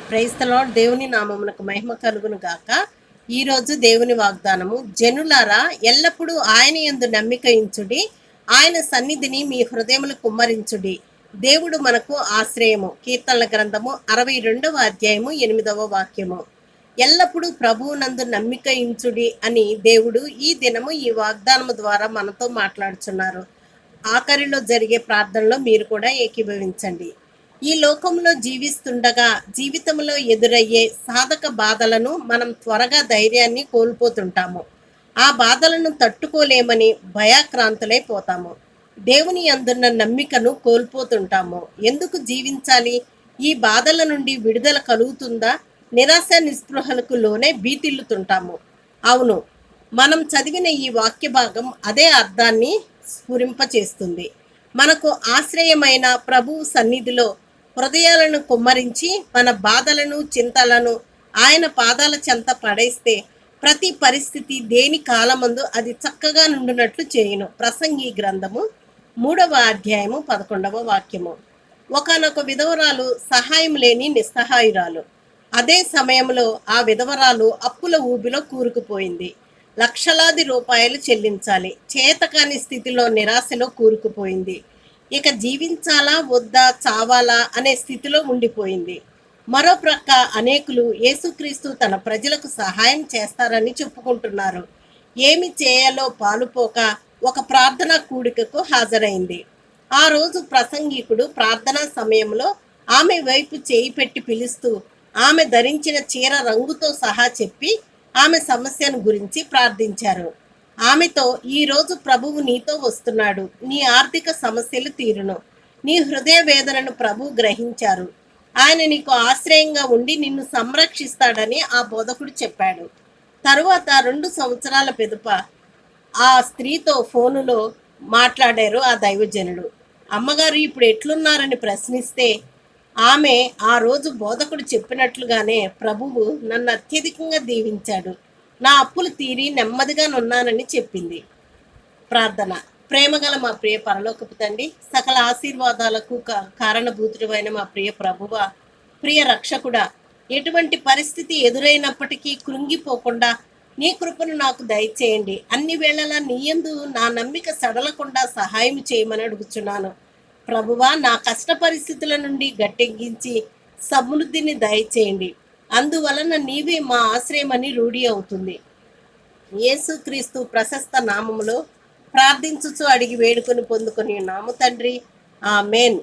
Praise the lord. దేవుని నామమునకు మహిమ కలుగును గాక. ఈరోజు దేవుని వాగ్దానము, జనులారా ఎల్లప్పుడూ ఆయన యందు నమ్మిక ఉంచుడి, ఆయన సన్నిధిని మీ హృదయములు కుమ్మరించుడి. దేవుడు మనకు ఆశ్రయము. కీర్తనల గ్రంథము 62వ అధ్యాయము 8వ వాక్యము. ఎల్లప్పుడూ ప్రభువునందు నమ్మిక ఉంచుడి అని దేవుడు ఈ దినము ఈ వాగ్దానము ద్వారా మనతో మాట్లాడుచున్నారు. ఆఖరిలో జరిగే ప్రార్థనలో మీరు కూడా ఏకీభవించండి. ఈ లోకంలో జీవిస్తుండగా జీవితంలో ఎదురయ్యే సాధక బాధలను మనం త్వరగా ధైర్యాన్ని కోల్పోతుంటాము. ఆ బాధలను తట్టుకోలేమని భయాక్రాంతులైపోతాము. దేవుని అందున్న నమ్మికను కోల్పోతుంటాము. ఎందుకు జీవించాలి? ఈ బాధల నుండి విడుదల కలుగుతుందా? నిరాశ నిస్పృహలకు లోనే భీతిల్లుతుంటాము. అవును, మనం చదివిన ఈ వాక్య భాగం అదే అర్థాన్ని స్ఫురింపచేస్తుంది. మనకు ఆశ్రయమైన ప్రభువు సన్నిధిలో హృదయాలను కుమ్మరించి మన బాధలను చింతలను ఆయన పాదాల చెంత పడేస్తే ప్రతి పరిస్థితి దేని కాలమందు అది చక్కగా నుండినట్లు చేయును. ప్రసంగి గ్రంథము 3వ అధ్యాయము 11వ వాక్యము. ఒకనొక విధవరాలు సహాయం లేని నిస్సహాయురాలు. అదే సమయంలో ఆ విధవరాలు అప్పుల ఊబిలో కూరుకుపోయింది. లక్షలాది రూపాయలు చెల్లించాలి. చేతకాని స్థితిలో నిరాశలో కూరుకుపోయింది. ఇక జీవించాలా వద్దా, చావాలా అనే స్థితిలో ఉండిపోయింది. మరో ప్రక్క అనేకులు యేసుక్రీస్తు తన ప్రజలకు సహాయం చేస్తారని చెప్పుకుంటున్నారు. ఏమి చేయాలో పాలుపోక ఒక ప్రార్థనా కూడికకు హాజరైంది. ఆ రోజు ప్రసంగికుడు ప్రార్థనా సమయంలో ఆమె వైపు చేయి పెట్టి పిలుస్తూ ఆమె ధరించిన చీర రంగుతో సహా చెప్పి ఆమె సమస్యను గురించి ప్రార్థించారు. ఆమెతో, ఈరోజు ప్రభువు నీతో వస్తున్నాడు, నీ ఆర్థిక సమస్యలు తీరును, నీ హృదయ వేదనను ప్రభువు గ్రహించారు, ఆయన నీకు ఆశ్రయంగా ఉండి నిన్ను సంరక్షిస్తాడని ఆ బోధకుడు చెప్పాడు. తరువాత 2 సంవత్సరాల పిదప ఆ స్త్రీతో ఫోనులో మాట్లాడారు ఆ దైవజనుడు. అమ్మగారు ఇప్పుడు ఎట్లున్నారని ప్రశ్నిస్తే ఆమె, ఆ రోజు బోధకుడు చెప్పినట్లుగానే ప్రభువు నన్ను అత్యధికంగా దీవించాడు, నా అప్పులు తీరి నెమ్మదిగా నున్నానని చెప్పింది. ప్రార్థన. ప్రేమగల మా ప్రియ పరలోకపు తండ్రి, సకల ఆశీర్వాదాలకు కారణభూతుడైన మా ప్రియ ప్రభువా, ప్రియ రక్షకుడా, ఎటువంటి పరిస్థితి ఎదురైనప్పటికీ కృంగిపోకుండా నీ కృపను నాకు దయచేయండి. అన్ని వేళలా నీయందు నా నమ్మిక సడలకుండా సహాయం చేయమని అడుగుచున్నాను. ప్రభువా, నా కష్ట పరిస్థితుల నుండి గట్టెక్కించి సమృద్ధిని దయచేయండి. అందువలన నీవే మా ఆశ్రయమని రూఢి అవుతుంది. యేసుక్రీస్తు ప్రశస్త నామములో ప్రార్థించుచు అడిగి వేడుకొని పొందుకొని నాము తండ్రి. ఆమేన్.